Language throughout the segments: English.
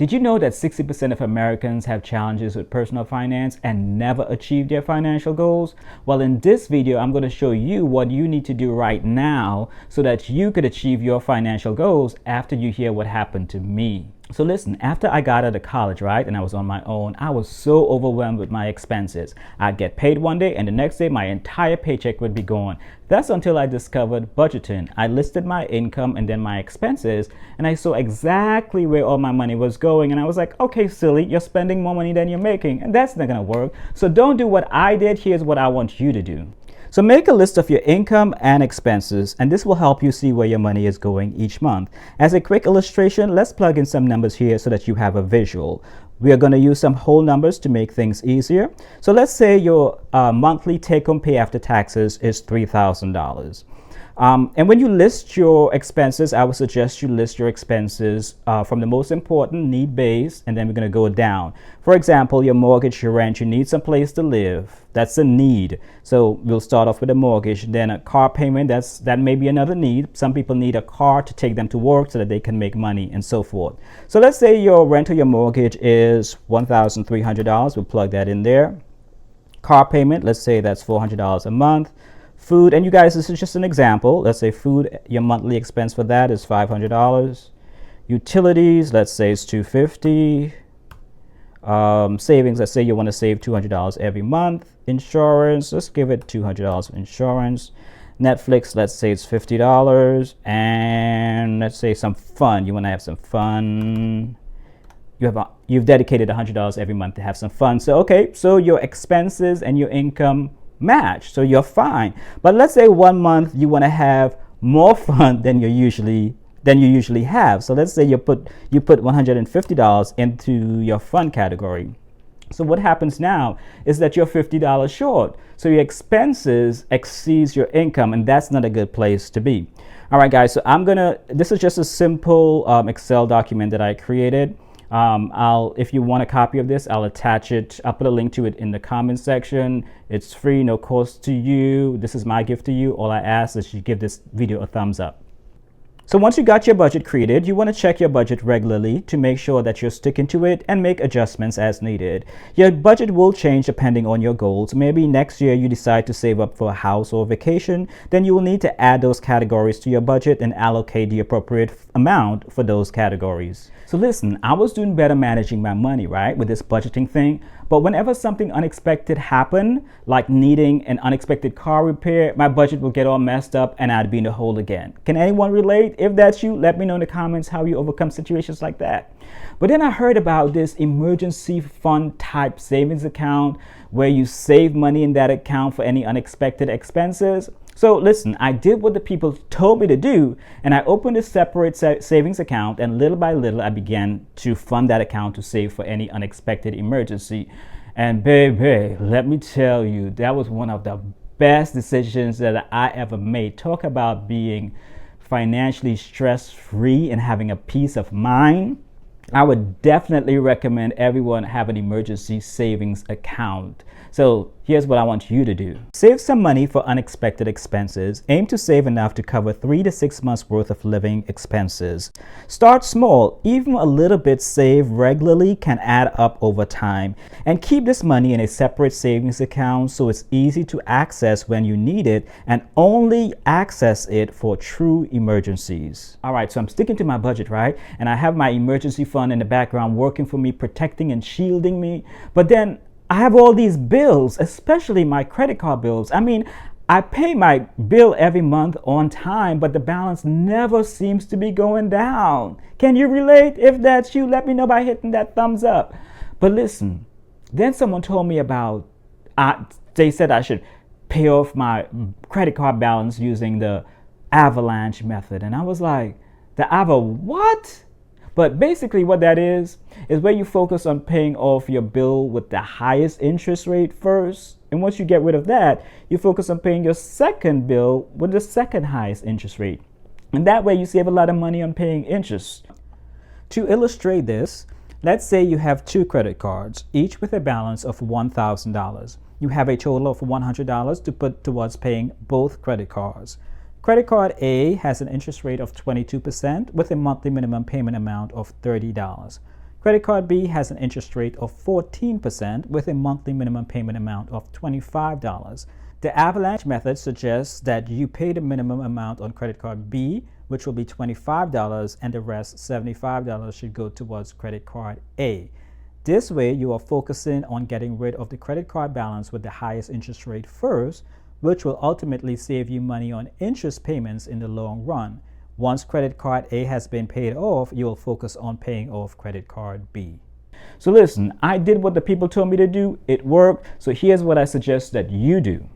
Did you know that 60% of Americans have challenges with personal finance and never achieve their financial goals? Well, in this video, I'm going to show you what you need to do right now so that you could achieve your financial goals after you hear what happened to me. So listen, after I got out of college, right, and I was on my own, I was so overwhelmed with my expenses. I'd get paid one day and the next day my entire paycheck would be gone. That's until I discovered budgeting. I listed my income and then my expenses, and I saw exactly where all my money was going. And I was like, okay, silly, you're spending more money than you're making, and that's not gonna work. So don't do what I did. Here's what I want you to do. So make a list of your income and expenses, and this will help you see where your money is going each month. As a quick illustration, let's plug in some numbers here so that you have a visual. We are going to use some whole numbers to make things easier. So let's say your monthly take-home pay after taxes is $3,000. And when you list your expenses, I would suggest you list your expenses from the most important, need-based, and then we're going to go down. For example, your mortgage, your rent, you need some place to live. That's a need. So we'll start off with a mortgage, then a car payment. That may be another need. Some people need a car to take them to work so that they can make money and so forth. So let's say your rent or your mortgage is $1,300. We'll plug that in there. Car payment, let's say that's $400 a month. Food, and you guys, this is just an example. Let's say food, your monthly expense for that is $500. Utilities, let's say it's $250. Savings, let's say you want to save $200 every month. Insurance, let's give it $200 for insurance. Netflix, let's say it's $50. And let's say some fun. You want to have some fun. You've dedicated $100 every month to have some fun. So okay, so your expenses and your income match, so you're fine. But let's say one month you want to have more fun than you usually have. So let's say you put $150 into your fun category. So what happens now is that you're $50 short. So your expenses exceeds your income, and that's not a good place to be. All right, guys. So this is just a simple Excel document that I created. If you want a copy of this, I'll attach it. I'll put a link to it in the comments section. It's free, no cost to you. This is my gift to you. All I ask is you give this video a thumbs up. So once you got your budget created, you want to check your budget regularly to make sure that you're sticking to it and make adjustments as needed. Your budget will change depending on your goals. Maybe next year you decide to save up for a house or vacation, then you will need to add those categories to your budget and allocate the appropriate amount for those categories. So listen, I was doing better managing my money, right, with this budgeting thing. But whenever something unexpected happened, like needing an unexpected car repair, my budget would get all messed up and I'd be in the hole again. Can anyone relate? If that's you, let me know in the comments how you overcome situations like that. But then I heard about this emergency fund type savings account where you save money in that account for any unexpected expenses. So listen, I did what the people told me to do, and I opened a separate savings account, and little by little I began to fund that account to save for any unexpected emergency. And baby, let me tell you, that was one of the best decisions that I ever made. Talk about being financially stress-free and having a peace of mind. I would definitely recommend everyone have an emergency savings account. So here's what I want you to do. Save some money for unexpected expenses. Aim to save enough to cover 3 to 6 months worth of living expenses. Start small. Even a little bit saved regularly can add up over time. And keep this money in a separate savings account so it's easy to access when you need it, and only access it for true emergencies. All right, so I'm sticking to my budget, right? And I have my emergency fund in the background working for me, protecting and shielding me. But then I have all these bills, especially my credit card bills. I mean, I pay my bill every month on time, but the balance never seems to be going down. Can you relate? If that's you, let me know by hitting that thumbs up. But listen, then someone told me about, they said I should pay off my credit card balance using the avalanche method. And I was like, the what? But basically what that is where you focus on paying off your bill with the highest interest rate first. And once you get rid of that, you focus on paying your second bill with the second highest interest rate. And that way you save a lot of money on paying interest. To illustrate this, let's say you have 2 credit cards, each with a balance of $1,000. You have a total of $100 to put towards paying both credit cards. Credit card A has an interest rate of 22% with a monthly minimum payment amount of $30. Credit card B has an interest rate of 14% with a monthly minimum payment amount of $25. The avalanche method suggests that you pay the minimum amount on credit card B, which will be $25, and the rest, $75, should go towards credit card A. This way, you are focusing on getting rid of the credit card balance with the highest interest rate first, which will ultimately save you money on interest payments in the long run. Once credit card A has been paid off, you will focus on paying off credit card B. So listen, I did what the people told me to do. It worked. So here's what I suggest that you do.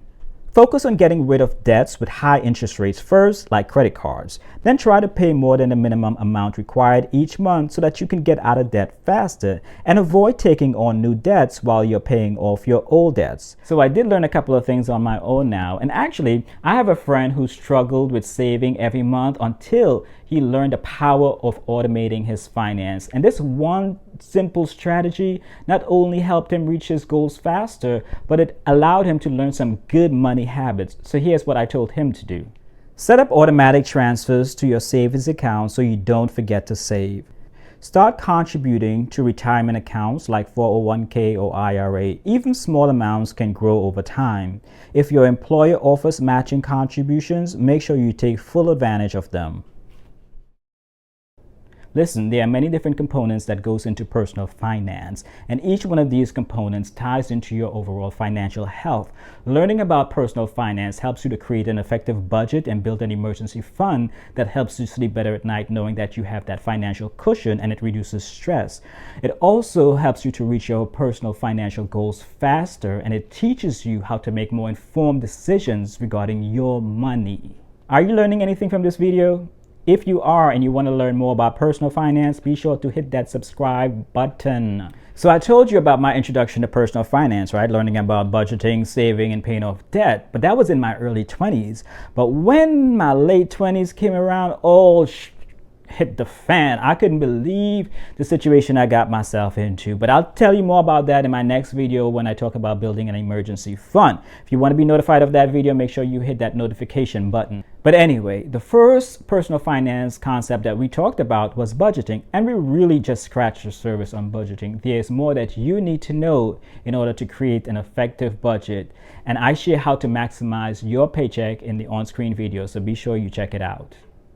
Focus on getting rid of debts with high interest rates first, like credit cards. Then try to pay more than the minimum amount required each month so that you can get out of debt faster, and avoid taking on new debts while you're paying off your old debts. So I did learn a couple of things on my own now, and actually I have a friend who struggled with saving every month until he learned the power of automating his finance. And this one simple strategy not only helped him reach his goals faster, but it allowed him to learn some good money habits. So here's what I told him to do. Set up automatic transfers to your savings account so you don't forget to save. Start contributing to retirement accounts like 401k or IRA. Even small amounts can grow over time. If your employer offers matching contributions, make sure you take full advantage of them. Listen, there are many different components that goes into personal finance, and each one of these components ties into your overall financial health. Learning about personal finance helps you to create an effective budget and build an emergency fund that helps you sleep better at night, knowing that you have that financial cushion, and it reduces stress. It also helps you to reach your personal financial goals faster, and it teaches you how to make more informed decisions regarding your money. Are you learning anything from this video? If you are and you want to learn more about personal finance, be sure to hit that subscribe button. So I told you about my introduction to personal finance, right? Learning about budgeting, saving, and paying off debt. But that was in my early 20s. But when my late 20s came around, all hit the fan. I couldn't believe the situation I got myself into. But I'll tell you more about that in my next video when I talk about building an emergency fund. If you want to be notified of that video, make sure you hit that notification button. But anyway, the first personal finance concept that we talked about was budgeting, and we really just scratched the surface on budgeting. There's more that you need to know in order to create an effective budget, and I share how to maximize your paycheck in the on-screen video, so be sure you check it out.